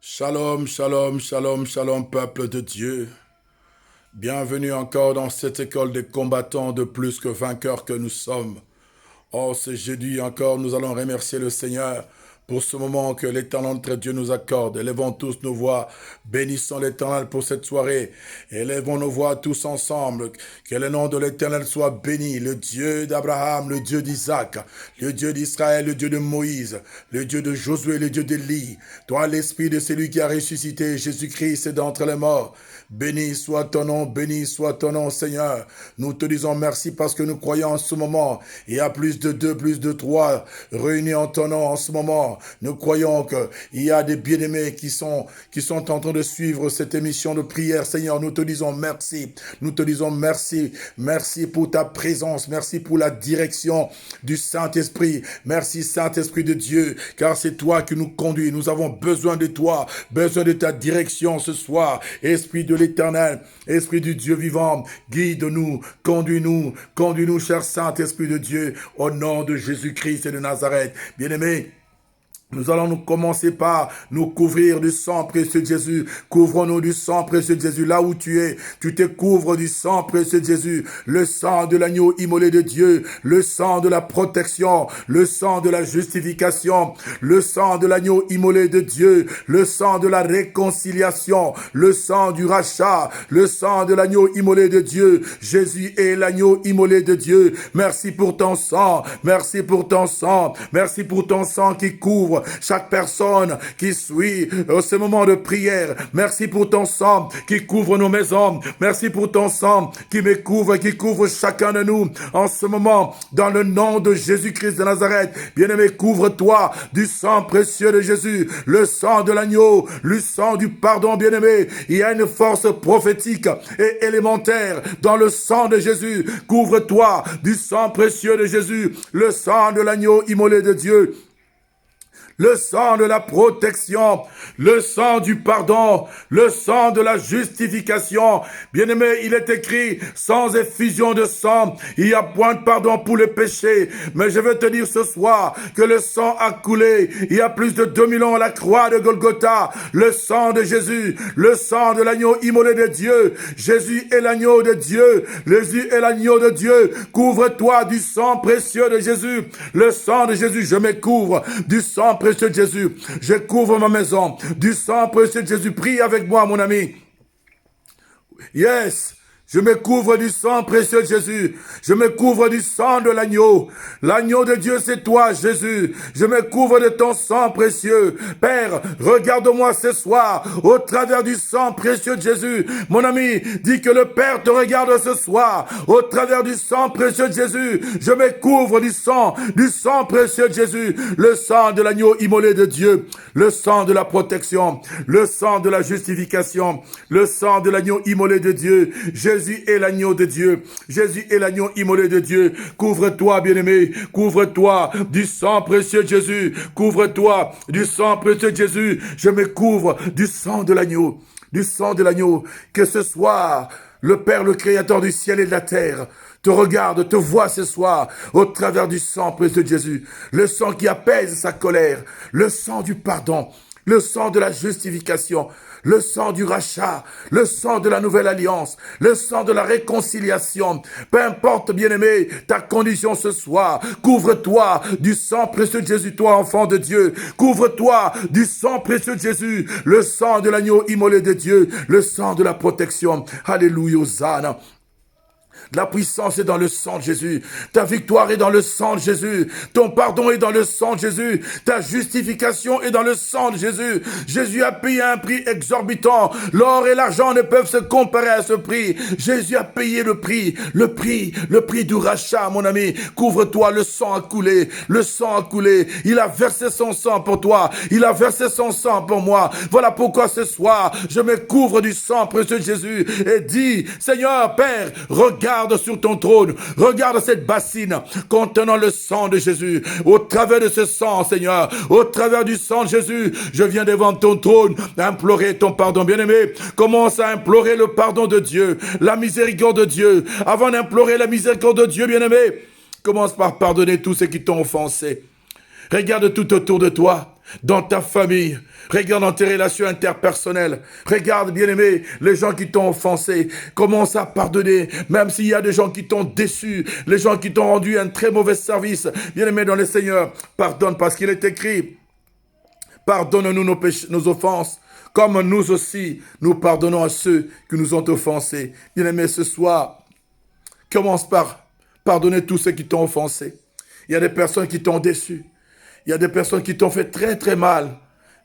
Shalom, shalom, shalom, shalom, peuple de Dieu. Bienvenue encore dans cette école des combattants de plus que vainqueurs que nous sommes. Oh, ce jeudi encore, nous allons remercier le Seigneur pour ce moment que l'Éternel notre Dieu nous accorde. Élevons tous nos voix, bénissons l'Éternel pour cette soirée. Élevons nos voix tous ensemble. Que le nom de l'Éternel soit béni. Le Dieu d'Abraham, le Dieu d'Isaac, le Dieu d'Israël, le Dieu de Moïse, le Dieu de Josué, le Dieu d'Élie. Toi, l'Esprit de celui qui a ressuscité Jésus-Christ d'entre les morts. Béni soit ton nom, béni soit ton nom, Seigneur. Nous te disons merci parce que nous croyons en ce moment. Il y a plus de deux, plus de trois réunis en ton nom en ce moment. Nous croyons qu'il y a des bien-aimés qui sont en train de suivre cette émission de prière. Seigneur, nous te disons merci. Nous te disons merci. Merci pour ta présence. Merci pour la direction du Saint-Esprit. Merci, Saint-Esprit de Dieu, car c'est toi qui nous conduis. Nous avons besoin de toi, besoin de ta direction ce soir. Esprit de l'Éternel, Esprit du Dieu vivant, guide-nous, conduis-nous, cher Saint-Esprit de Dieu, au nom de Jésus-Christ et de Nazareth. Bien-aimés, nous allons nous commencer par nous couvrir du sang précieux de Jésus. Couvre-nous du sang précieux de Jésus. Là où tu es, tu te couvres du sang précieux de Jésus. Le sang de l'agneau immolé de Dieu. Le sang de la protection. Le sang de la justification. Le sang de l'agneau immolé de Dieu. Le sang de la réconciliation. Le sang du rachat. Le sang de l'agneau immolé de Dieu. Jésus est l'agneau immolé de Dieu. Merci pour ton sang. Merci pour ton sang. Merci pour ton sang qui couvre chaque personne qui suit ce moment de prière. Merci pour ton sang qui couvre nos maisons. Merci pour ton sang qui me couvre, qui couvre chacun de nous en ce moment, dans le nom de Jésus-Christ de Nazareth. Bien-aimé, couvre-toi du sang précieux de Jésus, le sang de l'agneau, le sang du pardon, bien-aimé. Il y a une force prophétique et élémentaire dans le sang de Jésus. Couvre-toi du sang précieux de Jésus, le sang de l'agneau immolé de Dieu. Le sang de la protection, le sang du pardon, le sang de la justification. Bien-aimé, il est écrit, sans effusion de sang, il n'y a point de pardon pour le péché. Mais je veux te dire ce soir que le sang a coulé. Il y a plus de 2000 ans à la croix de Golgotha. Le sang de Jésus, le sang de l'agneau immolé de Dieu. Jésus est l'agneau de Dieu. Jésus est l'agneau de Dieu. Couvre-toi du sang précieux de Jésus. Le sang de Jésus, je me couvre du sang précieux de Jésus. Je couvre ma maison du sang précieux de Jésus. Prie avec moi, mon ami. Yes. Je me couvre du sang précieux de Jésus. Je me couvre du sang de l'agneau. L'agneau de Dieu, c'est toi, Jésus. Je me couvre de ton sang précieux. Père, regarde-moi ce soir au travers du sang précieux de Jésus. Mon ami, dis que le Père te regarde ce soir au travers du sang précieux de Jésus. Je me couvre du sang précieux de Jésus. Le sang de l'agneau immolé de Dieu. Le sang de la protection. Le sang de la justification. Le sang de l'agneau immolé de Dieu. Jésus est l'agneau de Dieu. Jésus est l'agneau immolé de Dieu. Couvre-toi, bien-aimé. Couvre-toi du sang précieux de Jésus. Couvre-toi du sang précieux de Jésus. Je me couvre du sang de l'agneau. Du sang de l'agneau. Que ce soit le Père, le Créateur du ciel et de la terre, te regarde, te voit ce soir au travers du sang précieux de Jésus. Le sang qui apaise sa colère. Le sang du pardon. Le sang de la justification. Le sang du rachat, le sang de la nouvelle alliance, le sang de la réconciliation. Peu importe, bien-aimé, ta condition ce soir, couvre-toi du sang précieux de Jésus, toi, enfant de Dieu. Couvre-toi du sang précieux de Jésus, le sang de l'agneau immolé de Dieu, le sang de la protection. Alléluia, Hosanna. La puissance est dans le sang de Jésus. Ta victoire est dans le sang de Jésus. Ton pardon est dans le sang de Jésus. Ta justification est dans le sang de Jésus. Jésus a payé un prix exorbitant. L'or et l'argent ne peuvent se comparer à ce prix. Jésus a payé le prix du rachat, mon ami. Couvre-toi, le sang a coulé. Le sang a coulé. Il a versé son sang pour toi. Il a versé son sang pour moi. Voilà pourquoi ce soir, je me couvre du sang précieux de Jésus et dis, Seigneur, Père, regarde sur ton trône, regarde cette bassine contenant le sang de Jésus. Au travers de ce sang, Seigneur, au travers du sang de Jésus, je viens devant ton trône implorer ton pardon. Bien-aimé, commence à implorer le pardon de Dieu, la miséricorde de Dieu. Avant d'implorer la miséricorde de Dieu, bien-aimé, commence par pardonner tous ceux qui t'ont offensé. Regarde tout autour de toi. dans ta famille. Regarde dans tes relations interpersonnelles. Regarde, bien-aimé, les gens qui t'ont offensé. Commence à pardonner, même s'il y a des gens qui t'ont déçu, les gens qui t'ont rendu un très mauvais service. Bien-aimé dans le Seigneur, pardonne parce qu'il est écrit. Pardonne-nous nos péchés, nos offenses, comme nous aussi, nous pardonnons à ceux qui nous ont offensés. Bien-aimé, ce soir, commence par pardonner tous ceux qui t'ont offensé. Il y a des personnes qui t'ont déçu. Il y a des personnes qui t'ont fait très très mal.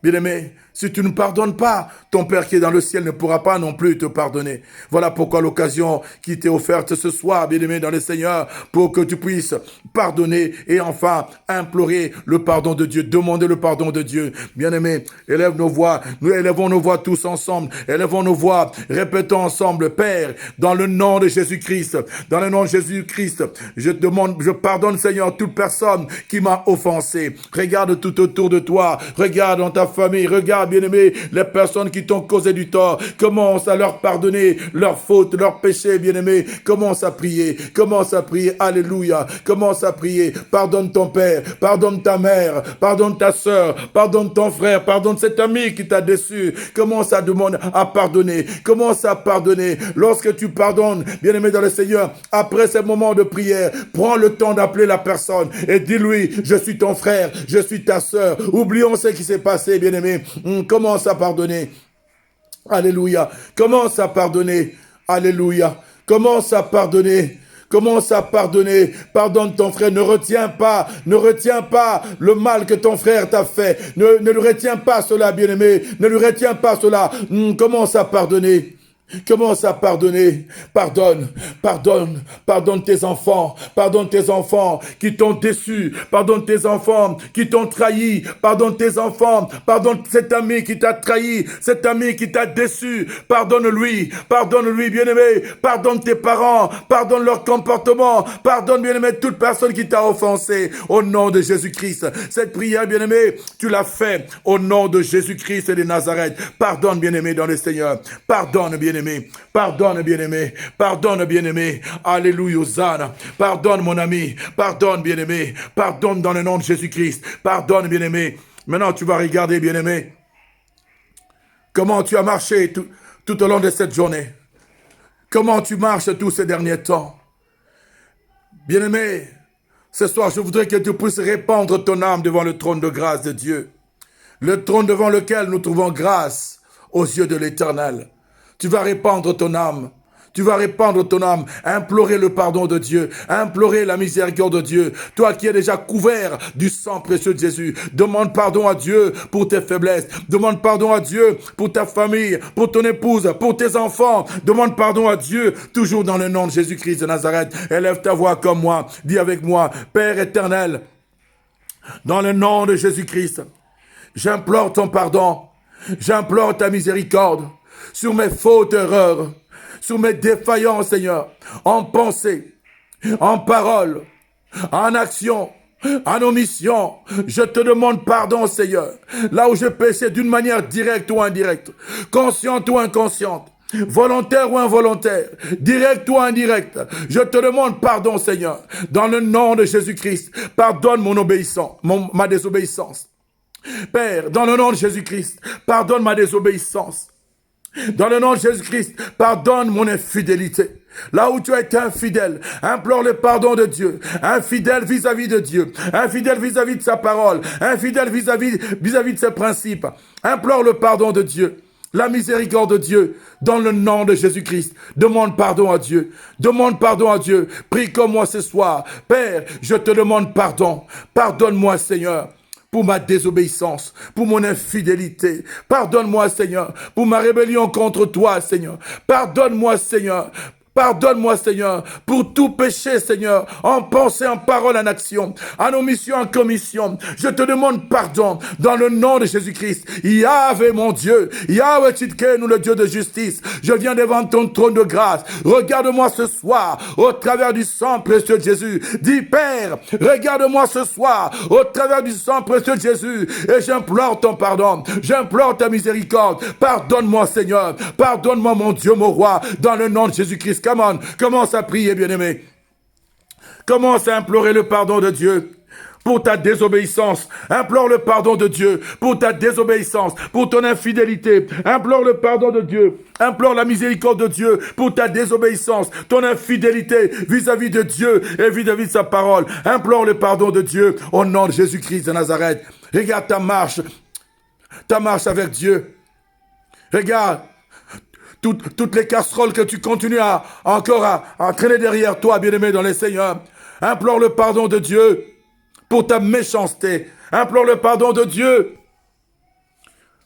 Bien-aimé, si tu ne pardonnes pas, ton Père qui est dans le ciel ne pourra pas non plus te pardonner. Voilà pourquoi l'occasion qui t'est offerte ce soir, bien-aimé dans le Seigneur, pour que tu puisses pardonner et enfin implorer le pardon de Dieu, demander le pardon de Dieu. Bien-aimé, élève nos voix, nous élevons nos voix tous ensemble, élevons nos voix, répétons ensemble, Père, dans le nom de Jésus-Christ, dans le nom de Jésus-Christ, je pardonne, Seigneur, toute personne qui m'a offensé. Regarde tout autour de toi, regarde dans ta famille, regarde, bien-aimé, les personnes qui t'ont causé du tort, commence à leur pardonner leurs fautes, leurs péchés, bien-aimé, commence à prier, alléluia, commence à prier, pardonne ton père, pardonne ta mère, pardonne ta soeur, pardonne ton frère, pardonne cet ami qui t'a déçu, commence à demander, à pardonner, commence à pardonner, lorsque tu pardonnes, bien-aimé dans le Seigneur, après ces moments de prière, prends le temps d'appeler la personne et dis-lui, je suis ton frère, je suis ta soeur, oublions ce qui s'est passé, bien-aimé. Commence à pardonner. Alléluia. Commence à pardonner. Alléluia. Commence à pardonner. Commence à pardonner. Pardonne ton frère. Ne retiens pas le mal que ton frère t'a fait. Ne lui retiens pas cela, bien-aimé. Ne lui retiens pas cela. Commence à pardonner. Commence à pardonner, pardonne tes enfants qui t'ont déçu, pardonne tes enfants qui t'ont trahi, pardonne tes enfants, pardonne cet ami qui t'a trahi, cet ami qui t'a déçu, pardonne-lui, bien-aimé, pardonne tes parents, pardonne leur comportement, pardonne, bien-aimé, toute personne qui t'a offensé, au nom de Jésus-Christ. Cette prière, bien-aimé, tu l'as fait au nom de Jésus-Christ et de Nazareth. Pardonne, bien-aimé, dans le Seigneur, pardonne, bien-aimé, pardonne, bien-aimé, alléluia, Hosanna, pardonne, mon ami, pardonne, bien-aimé, pardonne dans le nom de Jésus-Christ, pardonne, bien-aimé. Maintenant, tu vas regarder, bien-aimé, comment tu as marché tout au long de cette journée, comment tu marches tous ces derniers temps. Bien-aimé, ce soir, je voudrais que tu puisses répandre ton âme devant le trône de grâce de Dieu, le trône devant lequel nous trouvons grâce aux yeux de l'Éternel. Tu vas répandre ton âme. Implorer le pardon de Dieu, implorer la miséricorde de Dieu. Toi qui es déjà couvert du sang précieux de Jésus, demande pardon à Dieu pour tes faiblesses. Demande pardon à Dieu pour ta famille, pour ton épouse, pour tes enfants. Demande pardon à Dieu, toujours dans le nom de Jésus-Christ de Nazareth. Élève ta voix comme moi. Dis avec moi, Père éternel, dans le nom de Jésus-Christ, j'implore ton pardon. J'implore ta miséricorde sur mes fautes erreurs, sur mes défaillances, Seigneur, en pensée, en parole, en action, en omission. Je te demande pardon, Seigneur, là où je péchais d'une manière directe ou indirecte, consciente ou inconsciente, volontaire ou involontaire, direct ou indirect. Je te demande pardon, Seigneur, dans le nom de Jésus-Christ. Pardonne ma désobéissance. Père, dans le nom de Jésus-Christ, pardonne ma désobéissance. Dans le nom de Jésus-Christ, pardonne mon infidélité. Là où tu as été infidèle, implore le pardon de Dieu. Infidèle vis-à-vis de Dieu. Infidèle vis-à-vis de sa parole. Infidèle vis-à-vis de ses principes. Implore le pardon de Dieu. La miséricorde de Dieu, dans le nom de Jésus-Christ. Demande pardon à Dieu. Demande pardon à Dieu. Prie comme moi ce soir. Père, je te demande pardon. Pardonne-moi, Seigneur, pour ma désobéissance, pour mon infidélité. Pardonne-moi, Seigneur, pour ma rébellion contre toi, Seigneur. Pardonne-moi, Seigneur. Pardonne-moi, Seigneur, pour tout péché, Seigneur, en pensée, en parole, en action, en omission, en commission. Je te demande pardon dans le nom de Jésus-Christ. Yahvé, mon Dieu, Yahvé Tzidkenu, le Dieu de justice. Je viens devant ton trône de grâce. Regarde-moi ce soir au travers du sang précieux de Jésus. Dis, Père, regarde-moi ce soir au travers du sang précieux de Jésus et j'implore ton pardon. J'implore ta miséricorde. Pardonne-moi, Seigneur. Pardonne-moi, mon Dieu, mon roi, dans le nom de Jésus-Christ. Come on, commence à prier, bien-aimé. Commence à implorer le pardon de Dieu. pour ta désobéissance. Implore le pardon de Dieu pour ta désobéissance, pour ton infidélité. Implore le pardon de Dieu. Implore la miséricorde de Dieu pour ta désobéissance, ton infidélité vis-à-vis de Dieu et vis-à-vis de sa parole. Implore le pardon de Dieu au nom de Jésus-Christ de Nazareth. Regarde ta marche avec Dieu. Regarde toutes les casseroles que tu continues à traîner derrière toi, bien-aimé dans les Seigneurs. Implore le pardon de Dieu pour ta méchanceté. Implore le pardon de Dieu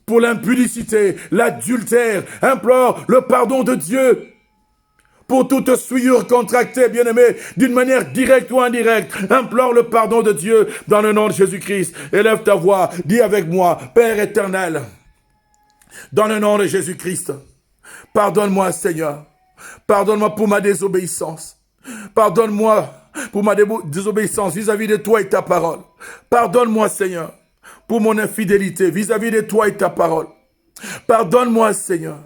pour l'impudicité, l'adultère. Implore le pardon de Dieu pour toute souillure contractée, bien-aimé, d'une manière directe ou indirecte. Implore le pardon de Dieu dans le nom de Jésus-Christ. Élève ta voix, dis avec moi, Père éternel, dans le nom de Jésus-Christ, pardonne-moi, Seigneur. Pardonne-moi pour ma désobéissance. Pardonne-moi pour ma désobéissance vis-à-vis de toi et ta parole. Pardonne-moi, Seigneur, pour mon infidélité vis-à-vis de toi et ta parole. Pardonne-moi, Seigneur.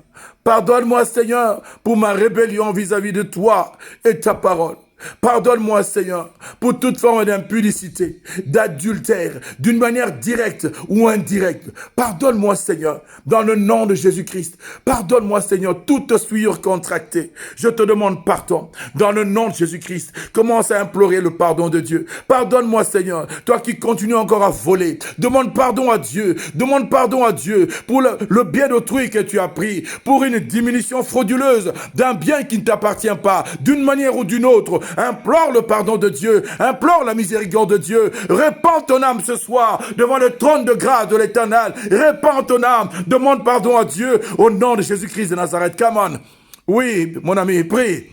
Pardonne-moi, Seigneur, pour ma rébellion vis-à-vis de toi et ta parole. Pardonne-moi, Seigneur, pour toute forme d'impudicité, d'adultère, d'une manière directe ou indirecte. Pardonne-moi, Seigneur, dans le nom de Jésus-Christ. Pardonne-moi, Seigneur, toute souillure contractée. Je te demande pardon, dans le nom de Jésus-Christ. Commence à implorer le pardon de Dieu. Pardonne-moi, Seigneur, toi qui continues encore à voler. Demande pardon à Dieu. Demande pardon à Dieu pour le bien d'autrui que tu as pris, pour une diminution frauduleuse d'un bien qui ne t'appartient pas, d'une manière ou d'une autre. Implore le pardon de Dieu, implore la miséricorde de Dieu, répands ton âme ce soir devant le trône de grâce de l'Éternel, répands ton âme, demande pardon à Dieu au nom de Jésus-Christ de Nazareth. Come on. Oui, mon ami, prie.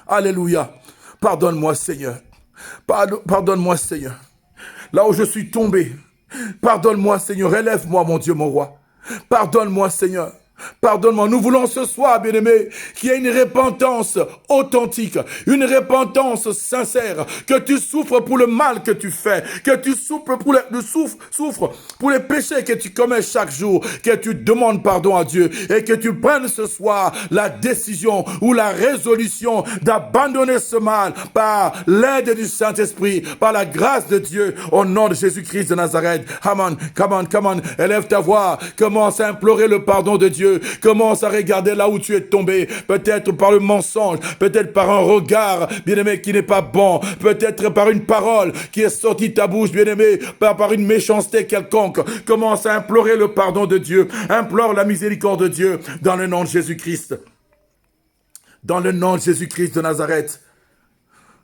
Alléluia. Pardonne-moi, Seigneur. Pardonne-moi, Seigneur. Là où je suis tombé, pardonne-moi, Seigneur. Élève-moi, mon Dieu, mon roi. Pardonne-moi, Seigneur. Pardonne-moi, nous voulons ce soir, bien-aimé, qu'il y ait une repentance authentique, une repentance sincère, que tu souffres pour le mal que tu fais, que tu souffres pour les péchés que tu commets chaque jour, que tu demandes pardon à Dieu et que tu prennes ce soir la décision ou la résolution d'abandonner ce mal par l'aide du Saint-Esprit, par la grâce de Dieu, au nom de Jésus-Christ de Nazareth. Come on, élève ta voix, commence à implorer le pardon de Dieu. Commence à regarder là où tu es tombé, peut-être par le mensonge, peut-être par un regard, bien-aimé, qui n'est pas bon, peut-être par une parole qui est sortie de ta bouche, bien-aimé, par une méchanceté quelconque. Commence à implorer le pardon de Dieu, implore la miséricorde de Dieu dans le nom de Jésus-Christ. Dans le nom de Jésus-Christ de Nazareth.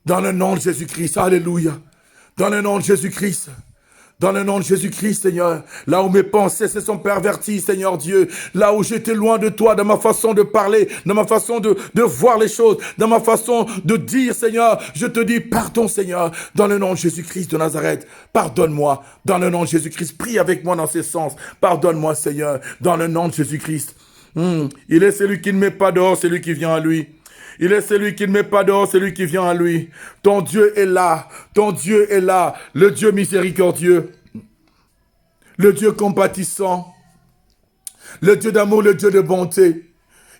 Dans le nom de Jésus-Christ, alléluia. Dans le nom de Jésus-Christ. Dans le nom de Jésus-Christ, Seigneur, là où mes pensées se sont perverties, Seigneur Dieu, là où j'étais loin de toi, dans ma façon de parler, dans ma façon de voir les choses, dans ma façon de dire, Seigneur, je te dis pardon, Seigneur, dans le nom de Jésus-Christ de Nazareth, pardonne-moi, dans le nom de Jésus-Christ, prie avec moi dans ces sens, pardonne-moi, Seigneur, dans le nom de Jésus-Christ. Il est celui qui ne met pas dehors, celui qui vient à lui. Il est celui qui ne met pas dehors, celui qui vient à lui. Ton Dieu est là. Ton Dieu est là. Le Dieu miséricordieux. Le Dieu compatissant. Le Dieu d'amour, le Dieu de bonté.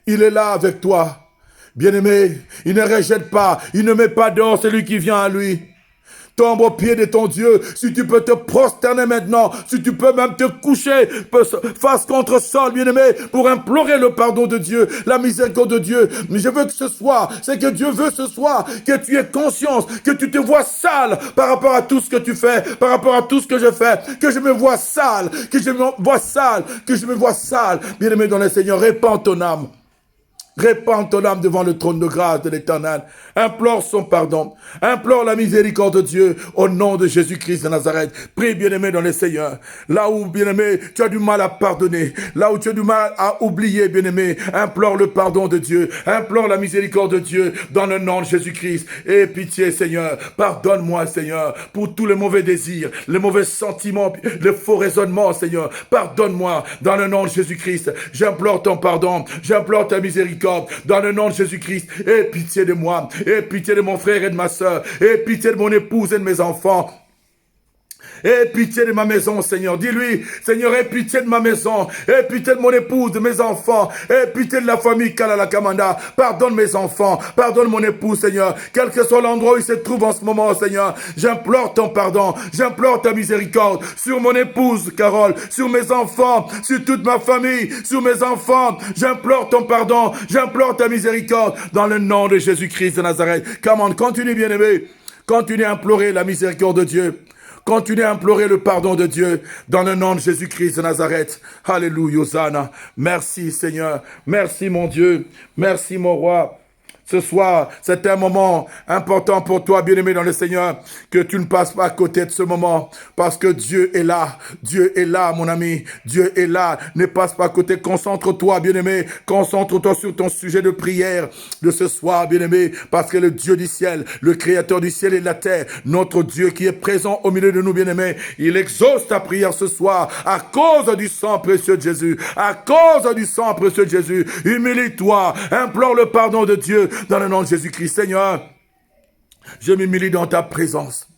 Il est là avec toi. Bien-aimé, il ne rejette pas. Il ne met pas dehors celui qui vient à lui. Tombe au pied de ton Dieu, si tu peux te prosterner maintenant, si tu peux même te coucher face contre sol, bien-aimé, pour implorer le pardon de Dieu, la miséricorde de Dieu. Mais je veux que ce soir, c'est que Dieu veut ce soir, que tu aies conscience, que tu te vois sale par rapport à tout ce que tu fais, par rapport à tout ce que je fais, que je me vois sale, que je me vois sale, que je me vois sale. Bien-aimé dans le Seigneur, répands ton âme. Répands ton âme devant le trône de grâce de l'Éternel. Implore son pardon. Implore la miséricorde de Dieu au nom de Jésus-Christ de Nazareth. Prie, bien-aimé, dans le Seigneur. Là où, bien-aimé, tu as du mal à pardonner. Là où tu as du mal à oublier, bien-aimé. Implore le pardon de Dieu. Implore la miséricorde de Dieu dans le nom de Jésus-Christ. Aie pitié, Seigneur. Pardonne-moi, Seigneur, pour tous les mauvais désirs, les mauvais sentiments, les faux raisonnements, Seigneur. Pardonne-moi dans le nom de Jésus-Christ. J'implore ton pardon. J'implore ta miséricorde. Dans le nom de Jésus-Christ, aie pitié de moi, aie pitié de mon frère et de ma sœur, aie pitié de mon épouse et de mes enfants. Aie pitié de ma maison, Seigneur. Dis-lui, Seigneur, aie pitié de ma maison. Aie pitié de mon épouse, de mes enfants. Aie pitié de la famille Kalala Kamanda. Pardonne mes enfants. Pardonne mon épouse, Seigneur. Quel que soit l'endroit où il se trouve en ce moment, Seigneur. J'implore ton pardon. J'implore ta miséricorde sur mon épouse, Carole, sur mes enfants, sur toute ma famille, sur mes enfants. J'implore ton pardon. J'implore ta miséricorde dans le nom de Jésus-Christ de Nazareth. Continue, bien-aimé. Continue à implorer la miséricorde de Dieu. Continue à implorer le pardon de Dieu dans le nom de Jésus-Christ de Nazareth. Alléluia, Hosanna. Merci Seigneur. Merci mon Dieu. Merci mon roi. Ce soir, c'est un moment important pour toi, bien-aimé dans le Seigneur, que tu ne passes pas à côté de ce moment, parce que Dieu est là. Dieu est là, mon ami. Dieu est là. Ne passe pas à côté. Concentre-toi, bien-aimé. Concentre-toi sur ton sujet de prière de ce soir, bien-aimé, parce que le Dieu du ciel, le Créateur du ciel et de la terre, notre Dieu qui est présent au milieu de nous, bien-aimé, il exauce ta prière ce soir à cause du sang précieux de Jésus. À cause du sang précieux de Jésus. Humilie-toi. Implore le pardon de Dieu. Dans le nom de Jésus-Christ, Seigneur, je m'humilie dans ta présence.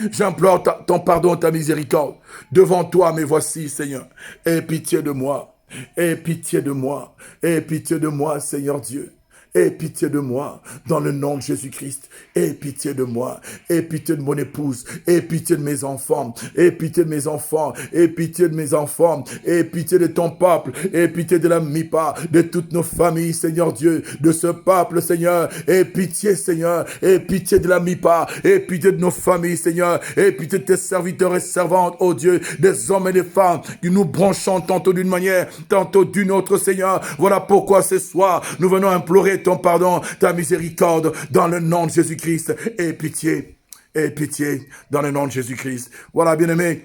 J'implore ton pardon, ta miséricorde. Devant toi, me voici, Seigneur. Aie pitié de moi. Aie pitié de moi. Aie pitié de moi, Seigneur Dieu. Aie pitié de moi, dans le nom de Jésus-Christ. Aie pitié de moi. Aie pitié de mon épouse. Aie pitié de mes enfants. Aie pitié de mes enfants. Aie pitié de mes enfants. Aie pitié de ton peuple. Aie pitié de la MIPA, de toutes nos familles, Seigneur Dieu, de ce peuple, Seigneur. Aie pitié, Seigneur. Aie pitié de la MIPA. Aie pitié de nos familles, Seigneur. Aie pitié de tes serviteurs et servantes, oh Dieu, des hommes et des femmes qui nous branchons tantôt d'une manière, tantôt d'une autre, Seigneur. Voilà pourquoi ce soir, nous venons implorer ton pardon, ta miséricorde, dans le nom de Jésus-Christ. Aie pitié, dans le nom de Jésus-Christ. Voilà, bien-aimé,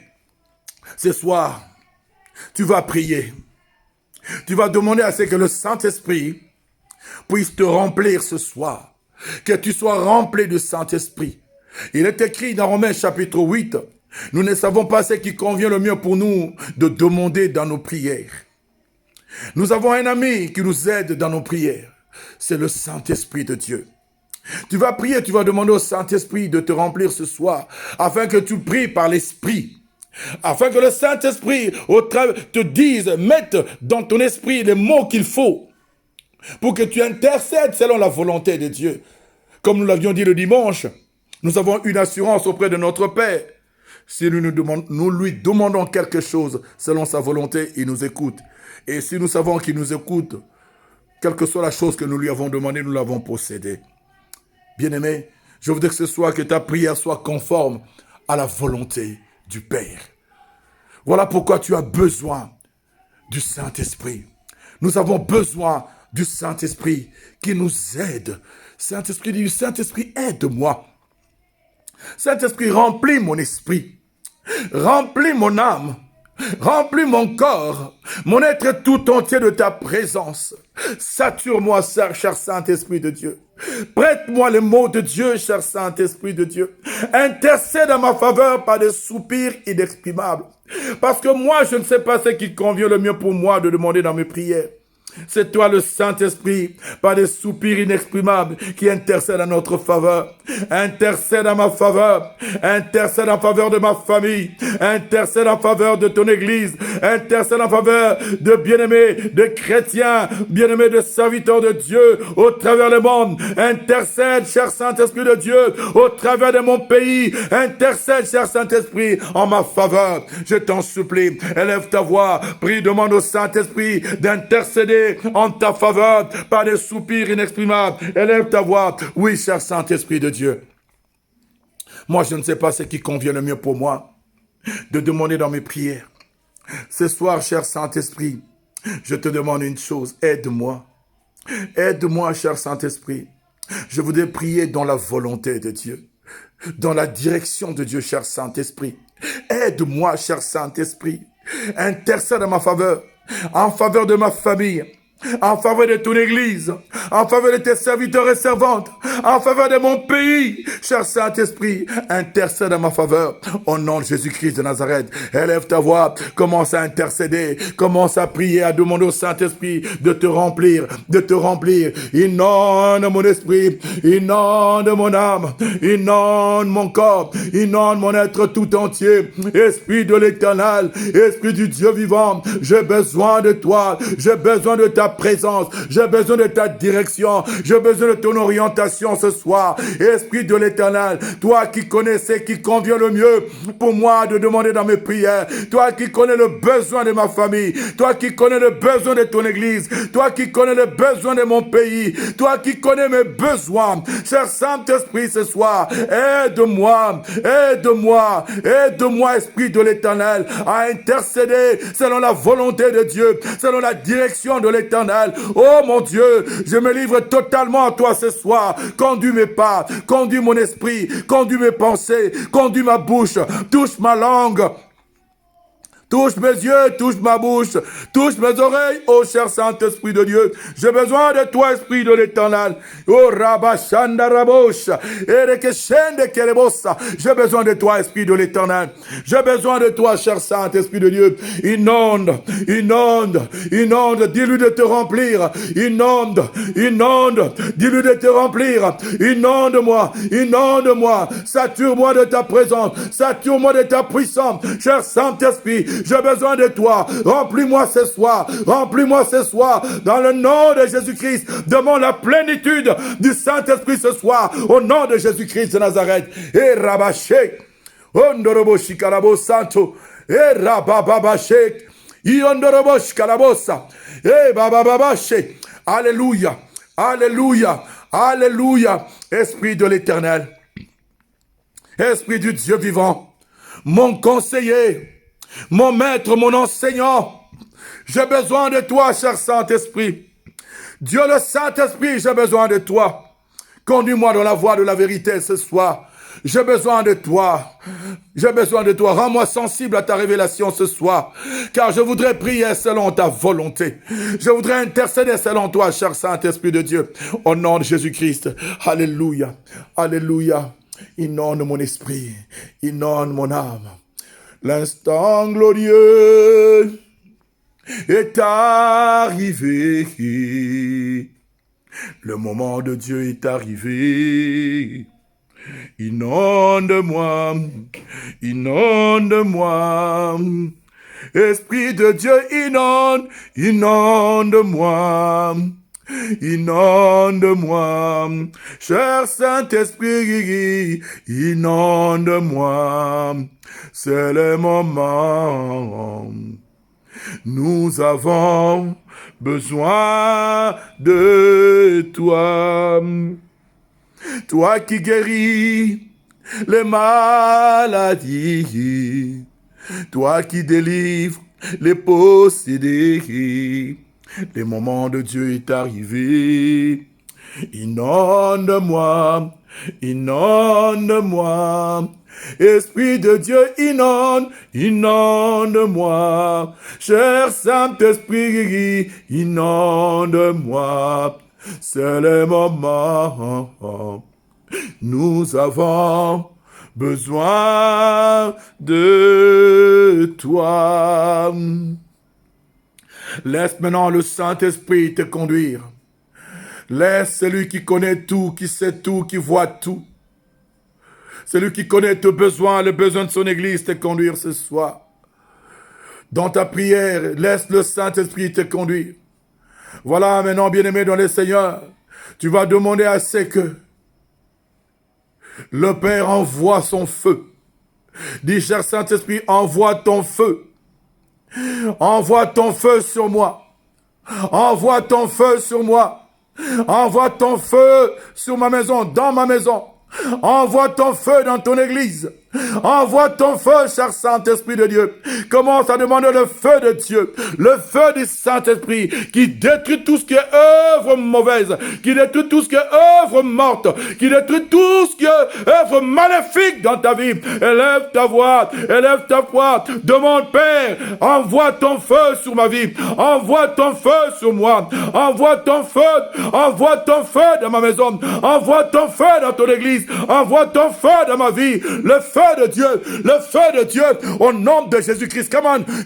ce soir, tu vas prier. Tu vas demander à ce que le Saint-Esprit puisse te remplir ce soir. Que tu sois rempli du Saint-Esprit. Il est écrit dans Romains chapitre 8, nous ne savons pas ce qui convient le mieux pour nous de demander dans nos prières. Nous avons un ami qui nous aide dans nos prières. C'est le Saint-Esprit de Dieu. Tu vas prier, tu vas demander au Saint-Esprit de te remplir ce soir, afin que tu pries par l'Esprit. Afin que le Saint-Esprit te dise, mette dans ton esprit les mots qu'il faut, pour que tu intercèdes selon la volonté de Dieu. Comme nous l'avions dit le dimanche, nous avons une assurance auprès de notre Père. Si nous lui demandons quelque chose selon sa volonté, il nous écoute. Et si nous savons qu'il nous écoute, quelle que soit la chose que nous lui avons demandé, nous l'avons possédée. Bien-aimé, je voudrais que ce soir, que ta prière soit conforme à la volonté du Père. Voilà pourquoi tu as besoin du Saint-Esprit. Nous avons besoin du Saint-Esprit qui nous aide. Saint-Esprit dit, Saint-Esprit, aide-moi. Saint-Esprit, remplis mon esprit. Remplis mon âme. Remplis mon corps, mon être tout entier de ta présence. Sature-moi, cher Saint-Esprit de Dieu. Prête-moi les mots de Dieu, cher Saint-Esprit de Dieu. Intercède à ma faveur par des soupirs inexprimables. Parce que moi, je ne sais pas ce qui convient le mieux pour moi de demander dans mes prières. C'est toi le Saint-Esprit, par des soupirs inexprimables, qui intercède à notre faveur. Intercède à ma faveur. Intercède en faveur de ma famille. Intercède en faveur de ton Église. Intercède en faveur de bien-aimés, de chrétiens, bien-aimés, de serviteurs de Dieu au travers du monde. Intercède, cher Saint-Esprit de Dieu, au travers de mon pays. Intercède, cher Saint-Esprit, en ma faveur. Je t'en supplie, élève ta voix, prie, demande au Saint-Esprit d'intercéder en ta faveur par des soupirs inexprimables. Élève ta voix. Oui, cher Saint-Esprit de Dieu. Moi, je ne sais pas ce qui convient le mieux pour moi de demander dans mes prières. Ce soir, cher Saint-Esprit, je te demande une chose. Aide-moi. Aide-moi, cher Saint-Esprit. Je voudrais prier dans la volonté de Dieu, dans la direction de Dieu, cher Saint-Esprit. Aide-moi, cher Saint-Esprit. Intercède en ma faveur, en faveur de ma famille, en faveur de ton Église, en faveur de tes serviteurs et servantes, en faveur de mon pays. Cher Saint-Esprit, intercède en ma faveur. Au nom de Jésus-Christ de Nazareth, élève ta voix, commence à intercéder, commence à prier, à demander au Saint-Esprit de te remplir, de te remplir. Inonde mon esprit, inonde mon âme, inonde mon corps, inonde mon être tout entier. Esprit de l'Éternel, Esprit du Dieu vivant, j'ai besoin de toi, j'ai besoin de ta présence, j'ai besoin de ta direction, j'ai besoin de ton orientation ce soir. Esprit de l'Éternel, toi qui connais ce qui convient le mieux pour moi de demander dans mes prières, toi qui connais le besoin de ma famille, toi qui connais le besoin de ton église, toi qui connais le besoin de mon pays, toi qui connais mes besoins, cher Saint-Esprit ce soir, aide-moi, aide-moi, aide-moi, Esprit de l'Éternel, à intercéder selon la volonté de Dieu, selon la direction de l'Éternel. Oh mon Dieu, je me livre totalement à toi ce soir. Conduis mes pas, conduis mon esprit, conduis mes pensées, conduis ma bouche, touche ma langue. Touche mes yeux, touche ma bouche, touche mes oreilles, ô cher Saint-Esprit de Dieu. J'ai besoin de toi, Esprit de l'Éternel. Oh Rabashanda Rabosh, Erekeshende Kerebosa. J'ai besoin de toi, Esprit de l'Éternel. J'ai besoin de toi, cher Saint-Esprit de Dieu. Inonde, inonde, inonde, dis-lui de te remplir. Inonde, inonde, dis-lui de te remplir. Inonde-moi, inonde-moi. Sature-moi de ta présence, sature-moi de ta puissance, cher Saint-Esprit. J'ai besoin de toi. Remplis-moi ce soir. Remplis-moi ce soir. Dans le nom de Jésus-Christ. Demande la plénitude du Saint-Esprit ce soir. Au nom de Jésus-Christ de Nazareth. Et Rabaché. Ondorobo Shikarabo Santo. Et Rabababashek. Iondorobo Shikarabosa. Et Babababaché. Alléluia. Alléluia. Alléluia. Esprit de l'Éternel. Esprit du Dieu vivant. Mon conseiller. Mon maître, mon enseignant, j'ai besoin de toi, cher Saint-Esprit. Dieu le Saint-Esprit, j'ai besoin de toi. Conduis-moi dans la voie de la vérité ce soir. J'ai besoin de toi. J'ai besoin de toi. Rends-moi sensible à ta révélation ce soir. Car je voudrais prier selon ta volonté. Je voudrais intercéder selon toi, cher Saint-Esprit de Dieu. Au nom de Jésus-Christ. Alléluia. Alléluia. Inonde mon esprit. Inonde mon âme. L'instant glorieux est arrivé. Le moment de Dieu est arrivé. Inonde-moi, inonde-moi. Esprit de Dieu, inonde, inonde-moi. Inonde-moi, cher Saint-Esprit, inonde-moi, c'est le moment. Nous avons besoin de toi. Toi qui guéris les maladies, toi qui délivres les possédés. Le moment de Dieu est arrivé. Inonde-moi, inonde-moi. Esprit de Dieu, inonde, inonde-moi. Cher Saint-Esprit, inonde-moi. C'est le moment. Nous avons besoin de toi. Laisse maintenant le Saint-Esprit te conduire. Laisse celui qui connaît tout, qui sait tout, qui voit tout. Celui qui connaît tes besoins, le besoin de son Église te conduire ce soir. Dans ta prière, laisse le Saint-Esprit te conduire. Voilà maintenant, bien-aimé dans le Seigneur, tu vas demander à ce que le Père envoie son feu. Dis, cher Saint-Esprit, envoie ton feu. Envoie ton feu sur moi. Envoie ton feu sur moi. Envoie ton feu sur ma maison, dans ma maison. Envoie ton feu dans ton église. Envoie ton feu, cher Saint-Esprit de Dieu. Commence à demander le feu de Dieu, le feu du Saint-Esprit qui détruit tout ce qui est œuvre mauvaise, qui détruit tout ce qui est œuvre morte, qui détruit tout ce qui est œuvre maléfique dans ta vie. Élève ta voix, demande, Père, envoie ton feu sur ma vie, envoie ton feu sur moi, envoie ton feu dans ma maison, envoie ton feu dans ton église, envoie ton feu dans ma vie, le feu de Dieu, au nom de Jésus-Christ.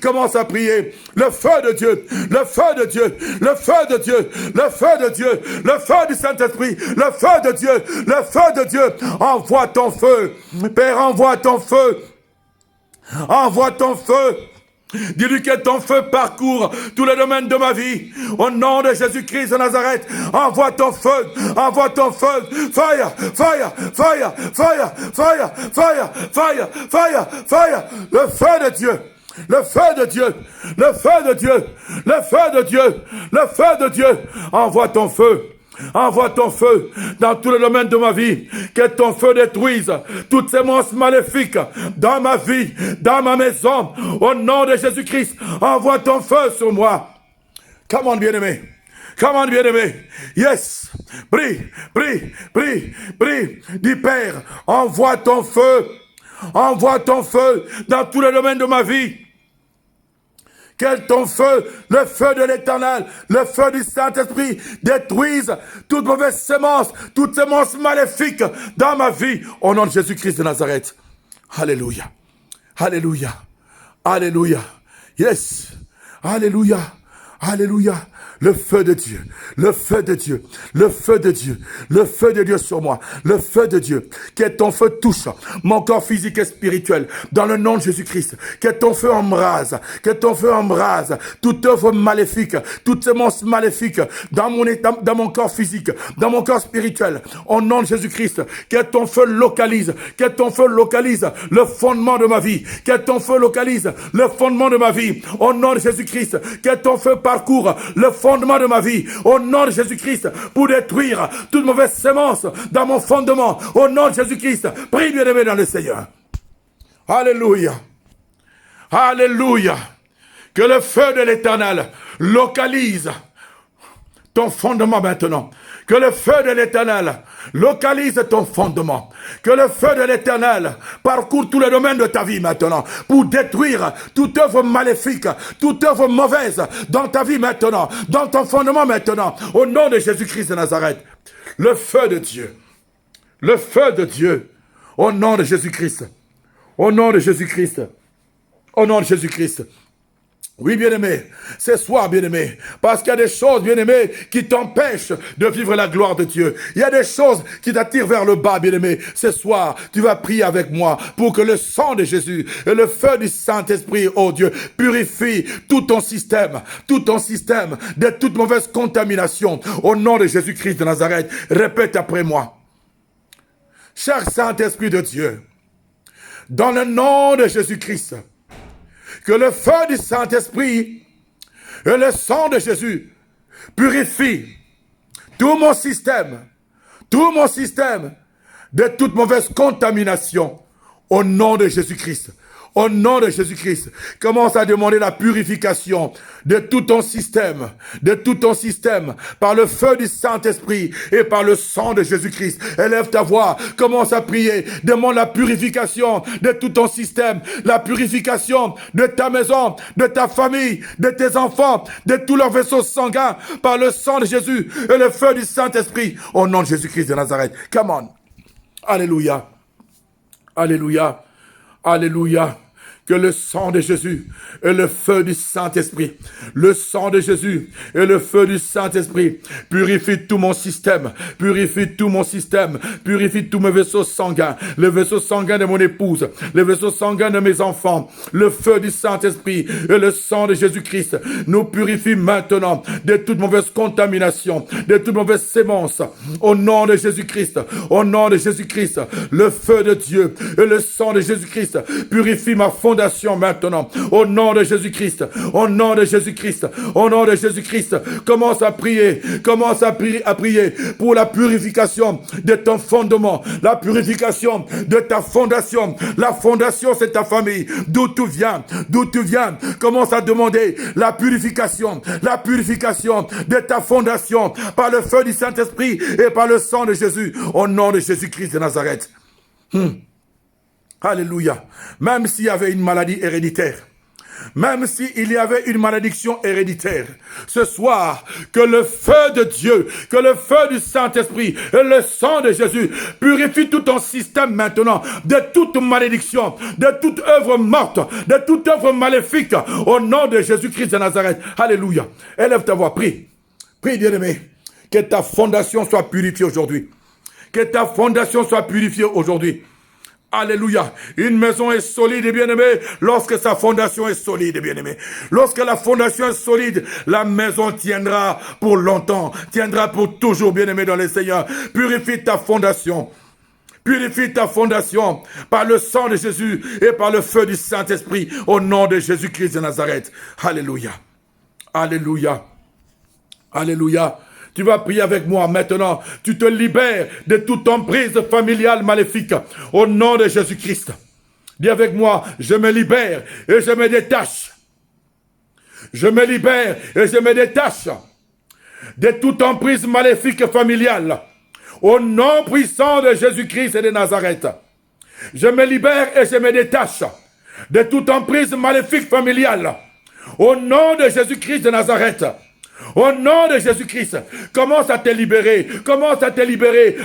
Commence à prier. Le feu de Dieu, le feu de Dieu, le feu de Dieu, le feu de Dieu, le feu du Saint-Esprit, le feu de Dieu, le feu de Dieu. Envoie ton feu. Père, envoie ton feu. Envoie ton feu. Dis-lui que ton feu parcourt tous les domaines de ma vie. Au nom de Jésus-Christ de Nazareth, envoie ton feu, envoie ton feu. Fire, fire, fire, fire, fire, fire, fire, fire, fire. Le feu de Dieu. Le feu de Dieu, le feu de Dieu, le feu de Dieu, le feu de Dieu. Envoie ton feu. Envoie ton feu dans tous les domaines de ma vie. Que ton feu détruise toutes ces monstres maléfiques dans ma vie, dans ma maison. Au nom de Jésus-Christ, envoie ton feu sur moi. Come on, bien-aimé. Come on, bien-aimé. Yes. Prie, prie, prie, prie. Dis, Père, envoie ton feu. Envoie ton feu dans tous les domaines de ma vie. Que ton feu, le feu de l'Éternel, le feu du Saint-Esprit détruise toute mauvaise sémence, toutes semences maléfiques dans ma vie. Au nom de Jésus-Christ de Nazareth. Alléluia. Alléluia. Alléluia. Yes. Alléluia. Alléluia. Le feu de Dieu, le feu de Dieu, le feu de Dieu, le feu de Dieu sur moi, le feu de Dieu. Que ton feu touche mon corps physique et spirituel dans le nom de Jésus-Christ. Que ton feu embrase, que ton feu embrase toute œuvre maléfique, toute semence maléfique dans mon état, dans mon corps physique, dans mon corps spirituel. Au nom de Jésus-Christ, que ton feu localise, que ton feu localise le fondement de ma vie, que ton feu localise le fondement de ma vie. Au nom de Jésus-Christ, que ton feu parcourt le fondement de ma vie, au nom de Jésus-Christ, pour détruire toute mauvaise sémence dans mon fondement, au nom de Jésus-Christ. Prie, bien-aimé dans le Seigneur. Alléluia. Alléluia. Que le feu de l'Éternel localise ton fondement maintenant. Que le feu de l'Éternel localise ton fondement. Que le feu de l'Éternel parcourt tous les domaines de ta vie maintenant pour détruire toute œuvre maléfique, toute œuvre mauvaise dans ta vie maintenant, dans ton fondement maintenant. Au nom de Jésus-Christ de Nazareth. Le feu de Dieu. Le feu de Dieu. Au nom de Jésus-Christ. Au nom de Jésus-Christ. Au nom de Jésus-Christ. Oui, bien-aimé, ce soir, bien-aimé, parce qu'il y a des choses, bien-aimé, qui t'empêchent de vivre la gloire de Dieu. Il y a des choses qui t'attirent vers le bas, bien-aimé. Ce soir, tu vas prier avec moi pour que le sang de Jésus et le feu du Saint-Esprit, oh Dieu, purifie tout ton système de toute mauvaise contamination. Au nom de Jésus-Christ de Nazareth, répète après moi. Cher Saint-Esprit de Dieu, dans le nom de Jésus-Christ, que le feu du Saint-Esprit et le sang de Jésus purifient tout mon système de toute mauvaise contamination au nom de Jésus-Christ. Au nom de Jésus-Christ, commence à demander la purification de tout ton système, par le feu du Saint-Esprit et par le sang de Jésus-Christ. Élève ta voix, commence à prier, demande la purification de tout ton système, la purification de ta maison, de ta famille, de tes enfants, de tous leurs vaisseaux sanguins, par le sang de Jésus et le feu du Saint-Esprit. Au nom de Jésus-Christ de Nazareth. Come on. Alléluia. Alléluia. Alléluia. Que le sang de Jésus et le feu du Saint-Esprit, le sang de Jésus et le feu du Saint-Esprit purifie tout mon système, purifie tous mes vaisseaux sanguins, le vaisseau sanguin de mon épouse, le vaisseau sanguin de mes enfants. Le feu du Saint-Esprit et le sang de Jésus-Christ nous purifie maintenant de toute mauvaise contamination, de toute mauvaise sémence. Au nom de Jésus-Christ, au nom de Jésus-Christ, le feu de Dieu et le sang de Jésus-Christ purifie ma fondation fondation maintenant. Au nom de Jésus-Christ. Au nom de Jésus-Christ. Au nom de Jésus-Christ. Commence à prier. Commence à prier pour la purification de ton fondement. La purification de ta fondation. La fondation, c'est ta famille. D'où tu viens. D'où tu viens. Commence à demander la purification de ta fondation par le feu du Saint-Esprit et par le sang de Jésus. Au nom de Jésus-Christ de Nazareth. Alléluia. Même s'il y avait une maladie héréditaire, même s'il y avait une malédiction héréditaire, ce soir, que le feu de Dieu, que le feu du Saint-Esprit et le sang de Jésus purifie tout ton système maintenant de toute malédiction, de toute œuvre morte, de toute œuvre maléfique, au nom de Jésus-Christ de Nazareth. Alléluia. Élève ta voix, prie. Prie, bien-aimé, que ta fondation soit purifiée aujourd'hui. Que ta fondation soit purifiée aujourd'hui. Alléluia. Une maison est solide, bien-aimé, lorsque sa fondation est solide, bien-aimé. Lorsque la fondation est solide, la maison tiendra pour longtemps, tiendra pour toujours, bien-aimé dans le Seigneur. Purifie ta fondation. Purifie ta fondation par le sang de Jésus et par le feu du Saint-Esprit au nom de Jésus-Christ de Nazareth. Alléluia. Alléluia. Alléluia. Tu vas prier avec moi maintenant. Tu te libères de toute emprise familiale maléfique. Au nom de Jésus-Christ. Dis avec moi, je me libère et je me détache. Je me libère et je me détache de toute emprise maléfique familiale. Au nom puissant de Jésus-Christ et de Nazareth. Je me libère et je me détache de toute emprise maléfique familiale. Au nom de Jésus-Christ de Nazareth. Au nom de Jésus-Christ, commence à te libérer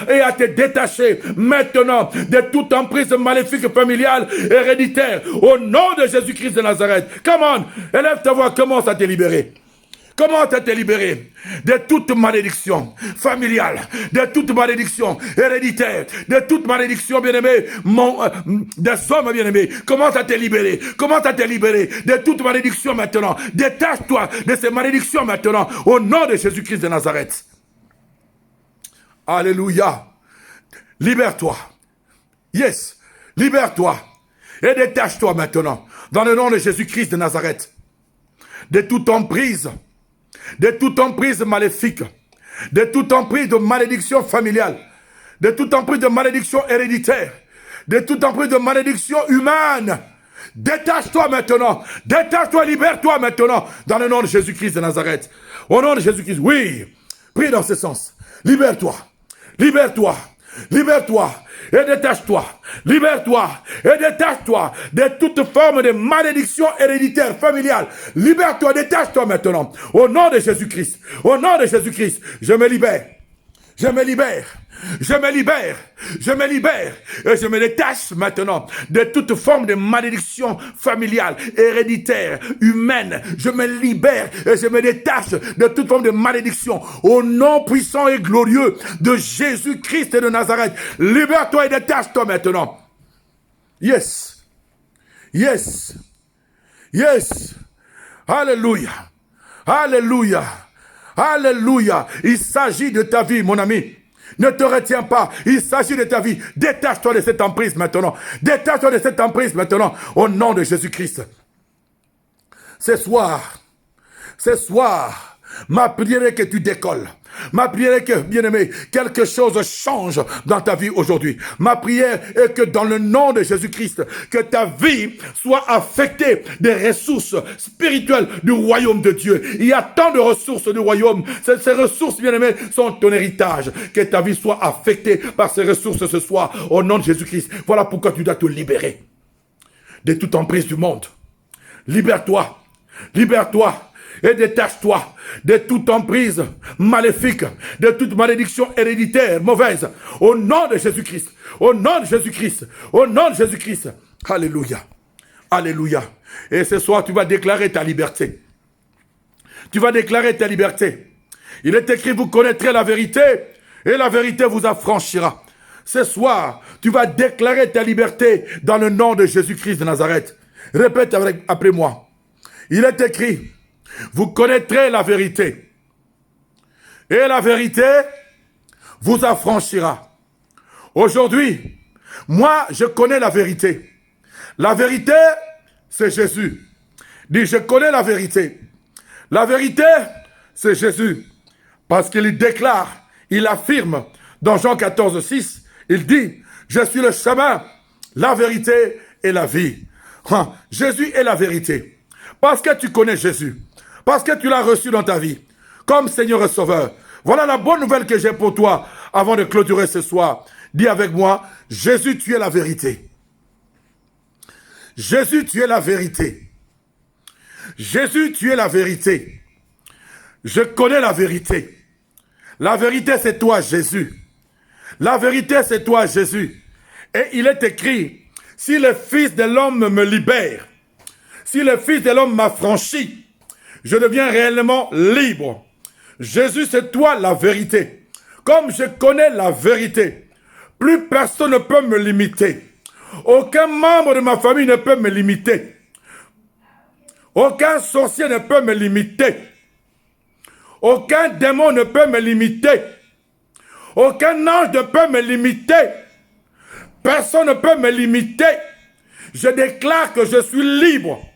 et à te détacher maintenant de toute emprise maléfique familiale héréditaire. Au nom de Jésus-Christ de Nazareth. Come on, élève ta voix, commence à te libérer. Commence à te libérer de toute malédiction familiale, de toute malédiction héréditaire, de toute malédiction, bien-aimé, des hommes, bien-aimé. Commence à te libérer de toute malédiction maintenant. Détache-toi de ces malédictions maintenant, au nom de Jésus-Christ de Nazareth. Alléluia. Libère-toi. Yes. Libère-toi. Et détache-toi maintenant, dans le nom de Jésus-Christ de Nazareth, de toute emprise maléfique, de toute emprise de malédiction familiale, de toute emprise de malédiction héréditaire, de toute emprise de malédiction humaine. Détache-toi maintenant, détache-toi, libère-toi maintenant, dans le nom de Jésus-Christ de Nazareth. Au nom de Jésus-Christ, oui, prie dans ce sens. Libère-toi, libère-toi, libère-toi et détache-toi. Libère-toi et détache-toi de toute forme de malédiction héréditaire, familiale. Libère-toi, détache-toi maintenant. Au nom de Jésus-Christ, au nom de Jésus-Christ, je me libère. Je me libère. Je me libère, je me libère et je me détache maintenant de toute forme de malédiction familiale, héréditaire, humaine. Je me libère et je me détache de toute forme de malédiction au nom puissant et glorieux de Jésus-Christ de Nazareth. Libère-toi et détache-toi maintenant. Yes, yes, yes. Alléluia, alléluia, alléluia. Il s'agit de ta vie, mon ami. Ne te retiens pas, il s'agit de ta vie. Détache-toi de cette emprise maintenant. Détache-toi de cette emprise maintenant, au nom de Jésus-Christ. Ce soir, ma prière est que tu décolles. Ma prière est que, bien-aimé, quelque chose change dans ta vie aujourd'hui. Ma prière est que dans le nom de Jésus-Christ, que ta vie soit affectée des ressources spirituelles du royaume de Dieu. Il y a tant de ressources du royaume. Ces ressources, bien-aimé, sont ton héritage. Que ta vie soit affectée par ces ressources ce soir, au nom de Jésus-Christ. Voilà pourquoi tu dois te libérer de toute emprise du monde. Libère-toi. Libère-toi. Et détache-toi de toute emprise maléfique, de toute malédiction héréditaire, mauvaise. Au nom de Jésus-Christ. Au nom de Jésus-Christ. Au nom de Jésus-Christ. Alléluia. Alléluia. Et ce soir, tu vas déclarer ta liberté. Tu vas déclarer ta liberté. Il est écrit, vous connaîtrez la vérité, et la vérité vous affranchira. Ce soir, tu vas déclarer ta liberté dans le nom de Jésus-Christ de Nazareth. Répète après moi. Il est écrit, vous connaîtrez la vérité. Et la vérité vous affranchira. Aujourd'hui, moi, je connais la vérité. La vérité c'est Jésus. Dis, je connais la vérité. La vérité, c'est Jésus. Parce qu'il déclare, il affirme dans Jean 14, 6, il dit, je suis le chemin, la vérité et la vie. Jésus est la vérité. Parce que tu connais Jésus. Parce que tu l'as reçu dans ta vie. Comme Seigneur et Sauveur. Voilà la bonne nouvelle que j'ai pour toi avant de clôturer ce soir. Dis avec moi, Jésus, tu es la vérité. Jésus, tu es la vérité. Jésus, tu es la vérité. Je connais la vérité. La vérité, c'est toi, Jésus. La vérité, c'est toi, Jésus. Et il est écrit, si le Fils de l'homme me libère, si le Fils de l'homme m'affranchit, je deviens réellement libre. Jésus, c'est toi la vérité. Comme je connais la vérité, plus personne ne peut me limiter. Aucun membre de ma famille ne peut me limiter. Aucun sorcier ne peut me limiter. Aucun démon ne peut me limiter. Aucun ange ne peut me limiter. Personne ne peut me limiter. Je déclare que je suis libre.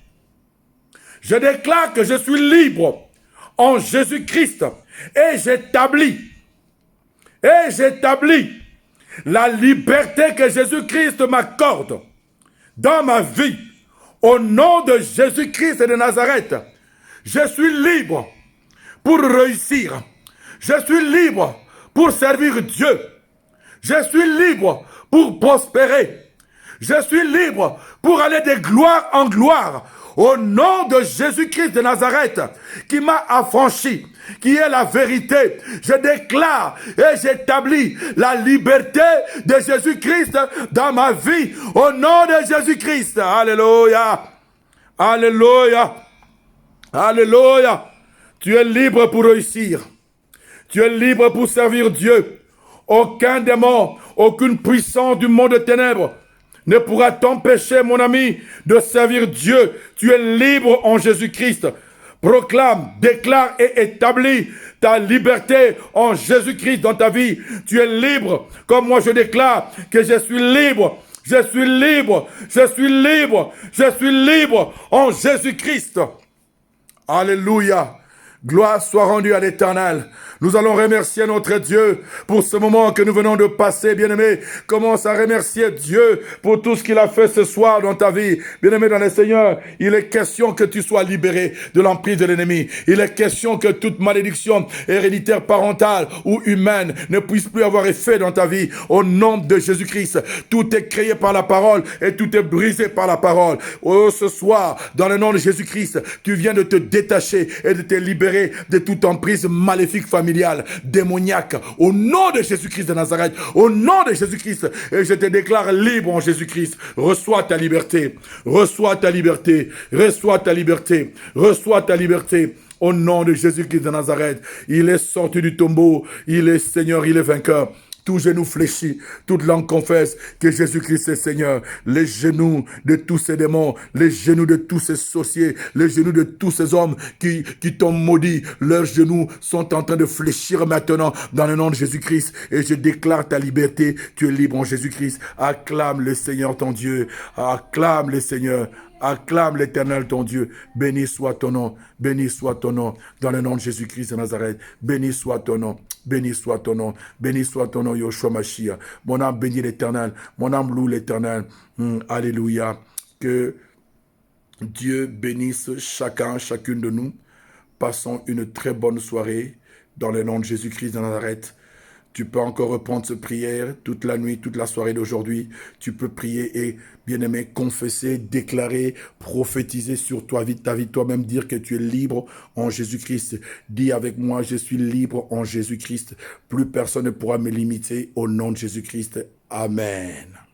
Je déclare que je suis libre en Jésus-Christ. Et j'établis la liberté que Jésus-Christ m'accorde dans ma vie. Au nom de Jésus-Christ de Nazareth, je suis libre pour réussir. Je suis libre pour servir Dieu. Je suis libre pour prospérer. Je suis libre pour aller de gloire en gloire. Au nom de Jésus-Christ de Nazareth, qui m'a affranchi, qui est la vérité, je déclare et j'établis la liberté de Jésus-Christ dans ma vie. Au nom de Jésus-Christ. Alléluia. Alléluia. Alléluia. Tu es libre pour réussir. Tu es libre pour servir Dieu. Aucun démon, aucune puissance du monde des ténèbres ne pourra t'empêcher, mon ami, de servir Dieu. Tu es libre en Jésus-Christ. Proclame, déclare et établis ta liberté en Jésus-Christ dans ta vie. Tu es libre, comme moi je déclare que je suis libre. Je suis libre, je suis libre, je suis libre en Jésus-Christ. Alléluia. Gloire soit rendue à l'Éternel. Nous allons remercier notre Dieu pour ce moment que nous venons de passer, bien-aimé. Commence à remercier Dieu pour tout ce qu'il a fait ce soir dans ta vie. Bien-aimé dans le Seigneur, il est question que tu sois libéré de l'emprise de l'ennemi. Il est question que toute malédiction héréditaire, parentale ou humaine ne puisse plus avoir effet dans ta vie. Au nom de Jésus-Christ, tout est créé par la parole et tout est brisé par la parole. Oh, ce soir, dans le nom de Jésus-Christ, tu viens de te détacher et de te libérer de toute emprise maléfique familiale, démoniaque, au nom de Jésus-Christ de Nazareth, au nom de Jésus-Christ, et je te déclare libre en Jésus-Christ. Reçois ta liberté, reçois ta liberté, reçois ta liberté, reçois ta liberté. Au nom de Jésus-Christ de Nazareth, il est sorti du tombeau, il est Seigneur, il est vainqueur. Tout genou fléchit, toute langue confesse que Jésus-Christ est Seigneur. Les genoux de tous ces démons, les genoux de tous ces sorciers, les genoux de tous ces hommes qui t'ont maudit, leurs genoux sont en train de fléchir maintenant dans le nom de Jésus-Christ. Et je déclare ta liberté, tu es libre en Jésus-Christ. Acclame le Seigneur ton Dieu, acclame le Seigneur. Acclame l'Éternel ton Dieu. Béni soit ton nom. Béni soit ton nom. Dans le nom de Jésus-Christ de Nazareth. Béni soit ton nom. Béni soit ton nom. Béni soit ton nom, Yoshua Mashiach. Mon âme bénit l'Éternel. Mon âme loue l'Éternel. Alléluia. Que Dieu bénisse chacune de nous. Passons une très bonne soirée. Dans le nom de Jésus-Christ de Nazareth. Tu peux encore reprendre cette prière toute la nuit, toute la soirée d'aujourd'hui. Tu peux prier et, bien-aimé, confesser, déclarer, prophétiser sur ta vie toi-même, dire que tu es libre en Jésus-Christ. Dis avec moi, je suis libre en Jésus-Christ. Plus personne ne pourra me limiter au nom de Jésus-Christ. Amen.